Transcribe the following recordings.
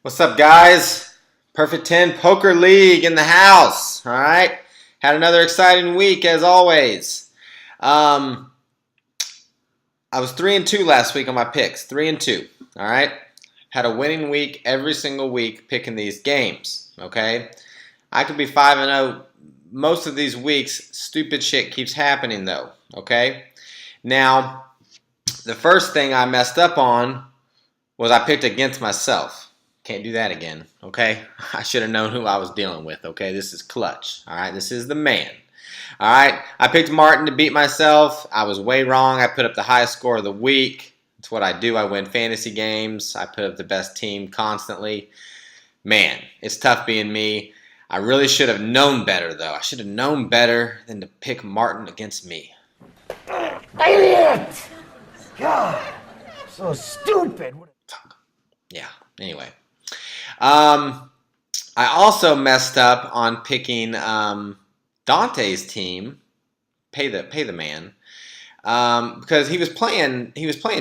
What's up, guys? Perfect 10 Poker League in the house. All right. Had another exciting week as always. I was 3-2 last week on my picks. 3-2. All right. Had a winning week every single week picking these games. Okay. I could be 5-0 most of these weeks. Stupid shit keeps happening though. Okay. Now, the first thing I messed up on was I picked against myself. Can't do that again, okay? I should have known who I was dealing with, okay? This is clutch, all right? This is the man, all right? I picked Martin to beat myself. I was way wrong. I put up the highest score of the week. It's what I do. I win fantasy games. I put up the best team constantly. Man, it's tough being me. I really should have known better, though. I should have known better than to pick Martin against me. Idiot! God, so stupid. Yeah, anyway. I also messed up on picking Dante's team, pay the man, because he was playing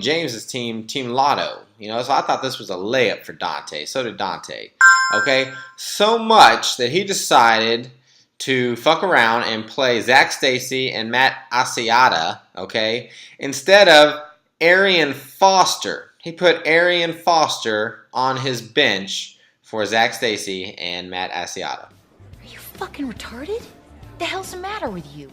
James's team, Team Lotto. You know, so I thought this was a layup for Dante. So did Dante. Okay, so much that he decided to fuck around and play Zach Stacy and Matt Asiata. Okay, instead of Arian Foster. He put Arian Foster on his bench for Zach Stacy and Matt Asiata. Are you fucking retarded? The hell's the matter with you?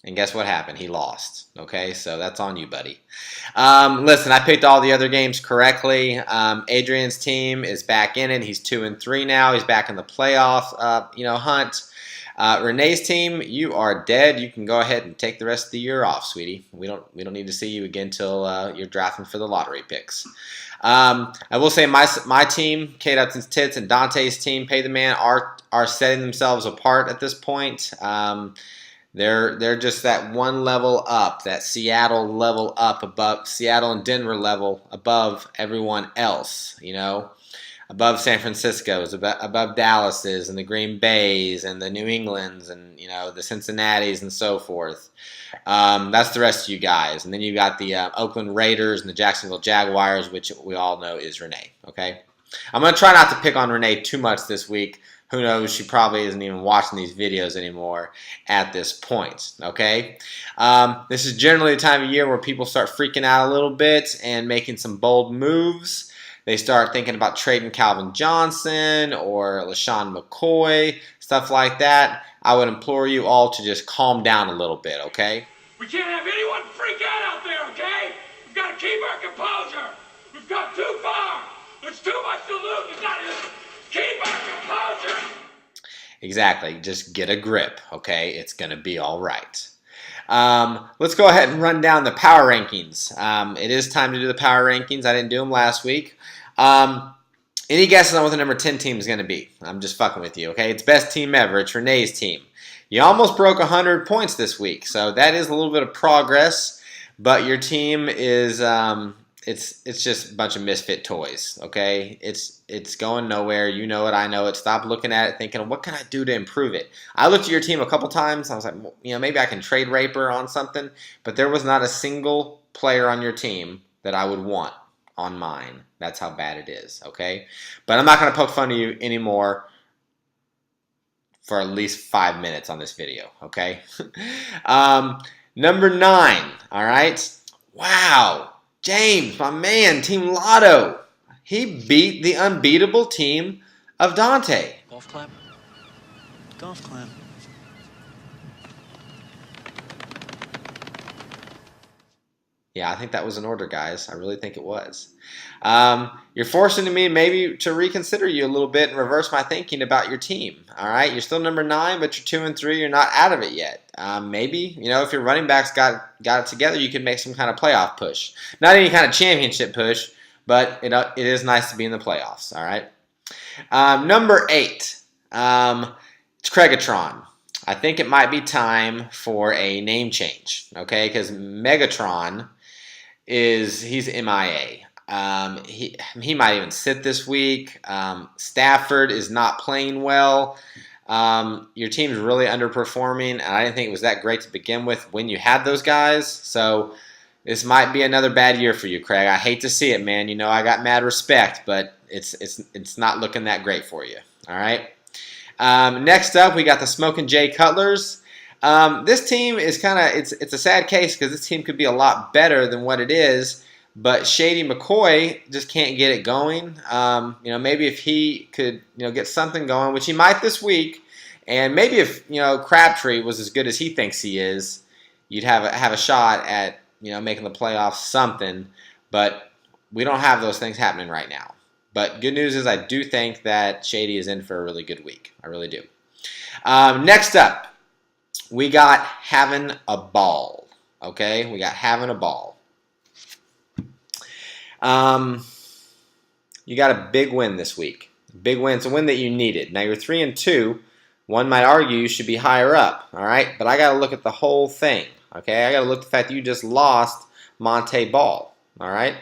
And guess what happened? He lost. Okay, so that's on you, buddy. Listen, I picked all the other games correctly. Adrian's team is back in it. He's 2-3 now. He's back in the playoff, hunt. Renee's team, you are dead. You can go ahead and take the rest of the year off, sweetie. We don't need to see you again until you're drafting for the lottery picks. I will say my team, Kate Upton's Tits and Dante's team, Pay the Man, are setting themselves apart at this point. They're just that one level up, that Seattle level up above Seattle and Denver level above everyone else, you know. Above San Francisco's, above Dallas's, and the Green Bay's, and the New England's, and the Cincinnati's, and so forth. That's the rest of you guys, and then you got the Oakland Raiders and the Jacksonville Jaguars, which we all know is Renee. Okay, I'm gonna try not to pick on Renee too much this week. Who knows? She probably isn't even watching these videos anymore at this point. Okay, this is generally the time of year where people start freaking out a little bit and making some bold moves. They start thinking about trading Calvin Johnson or LaShawn McCoy, stuff like that. I would implore you all to just calm down a little bit, okay? We can't have anyone freak out there, okay? We've got to keep our composure. We've got too far. There's too much to lose. We've got to keep our composure. Exactly. Just get a grip, okay? It's going to be all right. Let's go ahead and run down the power rankings. It is time to do the power rankings. I didn't do them last week. Any guesses on what the number 10 team is going to be? I'm just fucking with you, okay? It's best team ever. It's Renee's team. You almost broke 100 points this week, so that is a little bit of progress, but your team is it's just a bunch of misfit toys, okay? It's going nowhere. You know it, I know it. Stop looking at it thinking, what can I do to improve it? I looked at your team a couple times. I was like, maybe I can trade Raper on something, but there was not a single player on your team that I would want on mine. That's how bad it is, okay? But I'm not going to poke fun of you anymore for at least 5 minutes on this video, okay? Number 9, all right? Wow, James, my man, Team Lotto. He beat the unbeatable team of Dante. Golf clap. Golf clap. Yeah, I think that was an order, guys. I really think it was. You're forcing me maybe to reconsider you a little bit and reverse my thinking about your team. All right, you're still number 9, but you're 2-3. You're not out of it yet. Maybe if your running backs got it together, you could make some kind of playoff push. Not any kind of championship push, but it is nice to be in the playoffs. All right. Number 8, it's Craigatron. I think it might be time for a name change. Okay, because Megatron he's MIA. He might even sit this week. Stafford is not playing well. Your team's really underperforming, and I didn't think it was that great to begin with when you had those guys. So This might be another bad year for you, Craig. I hate to see it, man. You know I got mad respect, but it's not looking that great for you. All right. Next up, we got the Smokin' Jay Cutlers. This team is kind of it's a sad case because this team could be a lot better than what it is. But Shady McCoy just can't get it going. Maybe if he could, get something going, which he might this week, and maybe if Crabtree was as good as he thinks he is, you'd have a shot at making the playoffs, something. But we don't have those things happening right now. But good news is I do think that Shady is in for a really good week. I really do. Next up, we got having a ball. Okay, we got having a ball. You got a big win this week. Big win. It's a win that you needed. Now you're 3-2. One might argue you should be higher up. All right, but I got to look at the whole thing. Okay, I got to look at the fact that you just lost Monte Ball. All right,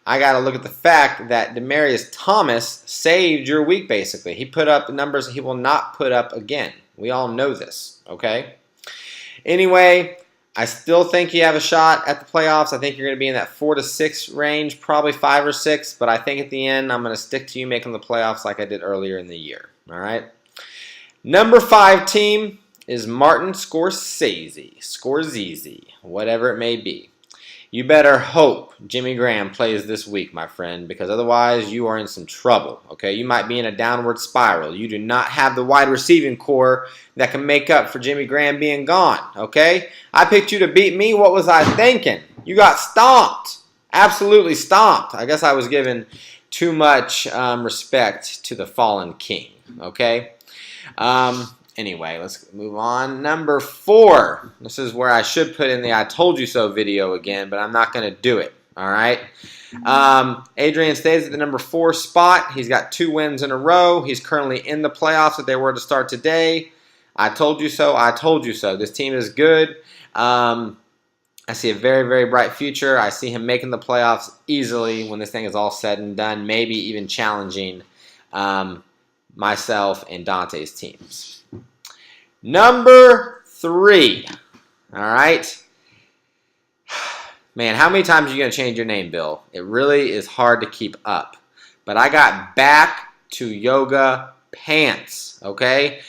I got to look at the fact that Demaryius Thomas saved your week. Basically, he put up numbers he will not put up again. We all know this. Okay. Anyway, I still think you have a shot at the playoffs. I think you're going to be in that 4 to 6 range, probably 5 or 6. But I think at the end, I'm going to stick to you making the playoffs like I did earlier in the year. All right. Number 5 team is Martin Scorsese, whatever it may be. You better hope Jimmy Graham plays this week, my friend, because otherwise you are in some trouble. Okay, you might be in a downward spiral. You do not have the wide receiving core that can make up for Jimmy Graham being gone. Okay, I picked you to beat me. What was I thinking? You got stomped, absolutely stomped. I guess I was giving too much respect to the fallen king. Okay. Anyway, let's move on. Number 4. This is where I should put in the I told you so video again, but I'm not going to do it. All right. Adrian stays at the number 4 spot. He's got 2 wins in a row. He's currently in the playoffs if they were to start today. I told you so. I told you so. This team is good. I see a very, very bright future. I see him making the playoffs easily when this thing is all said and done, maybe even challenging myself and Dante's teams. Number 3. All right. Man, how many times are you going to change your name, Bill? It really is hard to keep up. But I got back to yoga pants, okay?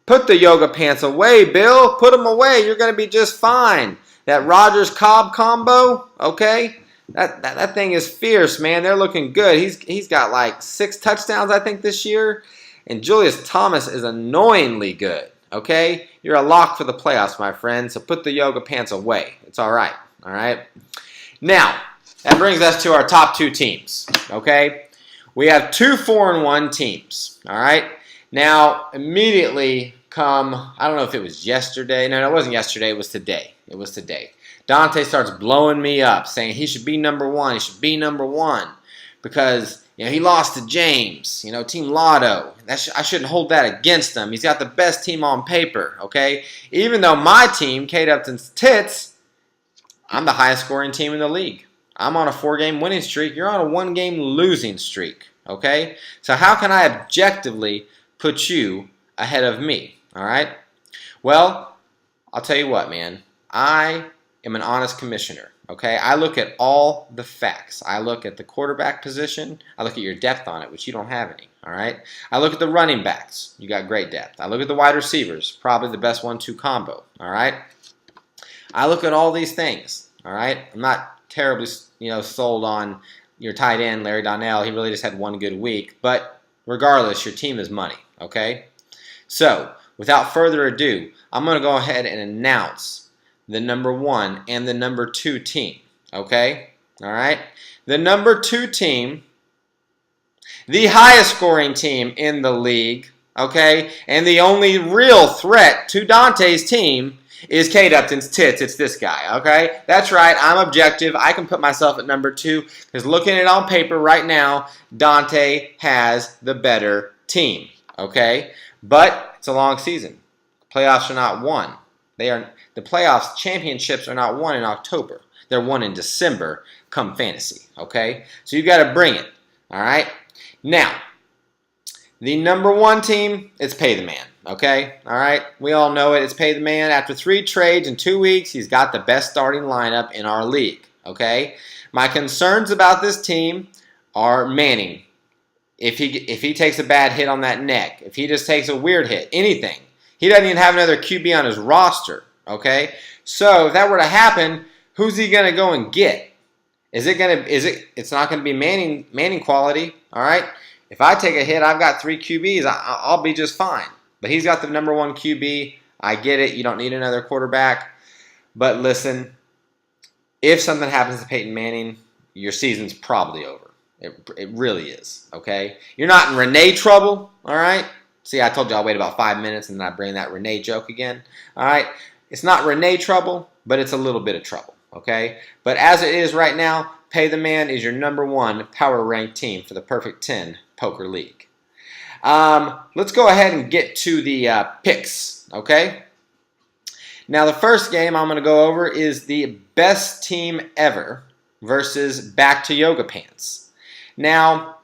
Put the yoga pants away, Bill. Put them away. You're going to be just fine. That Rodgers-Cobb combo, okay? That thing is fierce, man. They're looking good. He's got like 6 touchdowns, I think, this year. And Julius Thomas is annoyingly good. Okay? You're a lock for the playoffs, my friend, so put the yoga pants away. It's all right. All right? Now, that brings us to our top 2 teams. Okay? We have 2 4-1 teams. All right? Now, immediately come, I don't know if it was yesterday. No, it wasn't yesterday. It was today. It was today. Dante starts blowing me up, saying he should be number 1. He should be number 1 because he lost to James, Team Lotto. I shouldn't hold that against him. He's got the best team on paper, okay? Even though my team, Kate Upton's Tits, I'm the highest scoring team in the league. I'm on a 4-game winning streak. You're on a 1-game losing streak, okay? So how can I objectively put you ahead of me, all right? Well, I'll tell you what, man. I am an honest commissioner. Okay, I look at all the facts. I look at the quarterback position. I look at your depth on it, which you don't have any. All right. I look at the running backs. You got great depth. I look at the wide receivers, probably the best 1-2 combo. All right. I look at all these things. All right. I'm not terribly, sold on your tight end, Larry Donnell. He really just had 1 good week. But regardless, your team is money. Okay. So without further ado, I'm going to go ahead and announce the number 1 and the number 2 team, okay? All right? The number 2 team, the highest scoring team in the league, okay? And the only real threat to Dante's team is Kate Upton's Tits. It's this guy, okay? That's right. I'm objective. I can put myself at number 2 because looking at it on paper right now, Dante has the better team, okay? But it's a long season. Playoffs are not won. The playoffs championships are not won in October. They're won in December come fantasy, okay? So you got to bring it, all right? Now, the number 1 team, it's Pay the Man, Okay? All right? We all know it. It's Pay the Man. After 3 trades in 2 weeks, he's got the best starting lineup in our league. Okay? My concerns about this team are Manning. If he takes a bad hit on that neck, if he just takes a weird hit, anything. He doesn't even have another QB on his roster. Okay? So if that were to happen, who's he going to go and get? It's not going to be Manning quality, all right? If I take a hit, I've got 3 QBs, I'll be just fine. But he's got the number 1 QB. I get it. You don't need another quarterback. But listen, if something happens to Peyton Manning, your season's probably over. It really is, okay? You're not in Renee trouble, all right? See, I told you I'll wait about 5 minutes and then I bring that Renee joke again, all right? It's not Renee trouble, but it's a little bit of trouble. Okay, but as it is right now, Pay the Man is your number 1 power ranked team for the Perfect 10 Poker League. Let's go ahead and get to the picks. Okay, now the first game I'm going to go over is the best team ever versus Back to Yoga Pants. Now,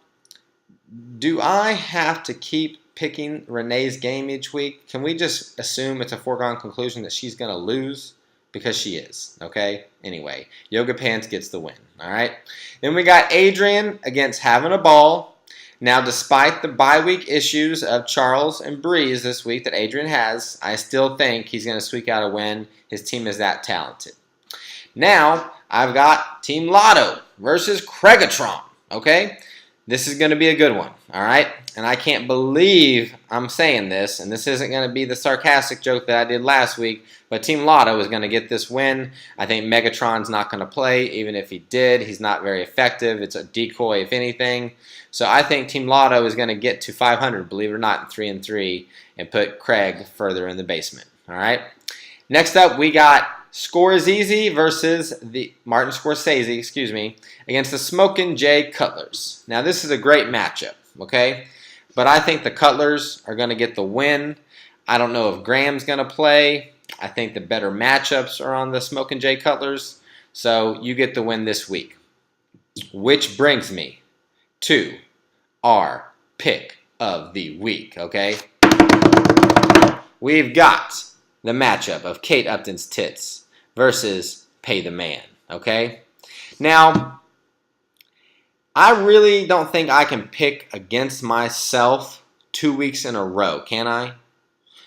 do I have to keep picking Renee's game each week? Can we just assume it's a foregone conclusion that she's going to lose? Because she is, okay? Anyway, Yoga Pants gets the win, all right? Then we got Adrian against Having a Ball. Now, despite the bye week issues of Charles and Breeze this week that Adrian has, I still think he's going to squeak out a win. His team is that talented. Now, I've got Team Lotto versus Craigatron, okay? This is going to be a good one, all right? And I can't believe I'm saying this, and this isn't going to be the sarcastic joke that I did last week, but Team Lotto is going to get this win. I think Megatron's not going to play. Even if he did, he's not very effective. It's a decoy, if anything. So I think Team Lotto is going to get to 500, believe it or not, in 3-3, and put Craig further in the basement, all right? Next up, we got Score is Easy versus the Martin Scorsese, against the Smokin' Jay Cutlers. Now, this is a great matchup, okay? But I think the Cutlers are going to get the win. I don't know if Graham's going to play. I think the better matchups are on the Smokin' Jay Cutlers. So you get the win this week. Which brings me to our pick of the week, okay? We've got the matchup of Kate Upton's Tits versus Pay the Man, okay? Now, I really don't think I can pick against myself 2 weeks in a row, can I?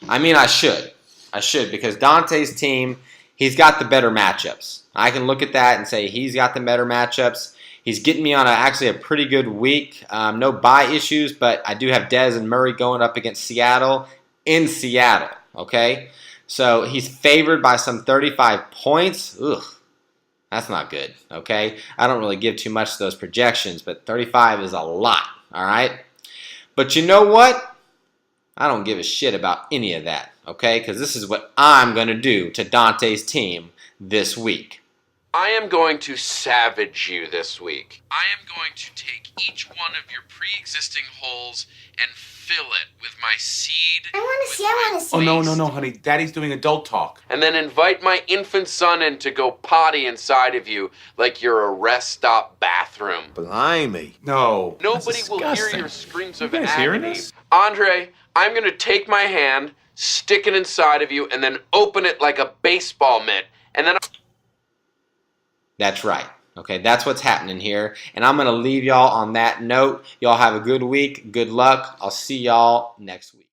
I mean, I should. I should, because Dante's team, he's got the better matchups. I can look at that and say he's got the better matchups. He's getting me on actually a pretty good week. No bye issues, but I do have Dez and Murray going up against Seattle in Seattle, okay? So he's favored by some 35 points. Ugh, that's not good, okay? I don't really give too much to those projections, but 35 is a lot, all right? But you know what? I don't give a shit about any of that, okay? Because this is what I'm going to do to Dante's team this week. I am going to savage you this week. I am going to take each one of your pre-existing holes and fill it with my seed. I want to see. Oh, no, honey. Daddy's doing adult talk. And then invite my infant son in to go potty inside of you like you're a rest stop bathroom. Blimey. No. Nobody will hear your screams of You guys hearing agony. this? Andre, I'm going to take my hand, stick it inside of you, and then open it like a baseball mitt. And then That's right. Okay, that's what's happening here. And I'm going to leave y'all on that note. Y'all have a good week. Good luck. I'll see y'all next week.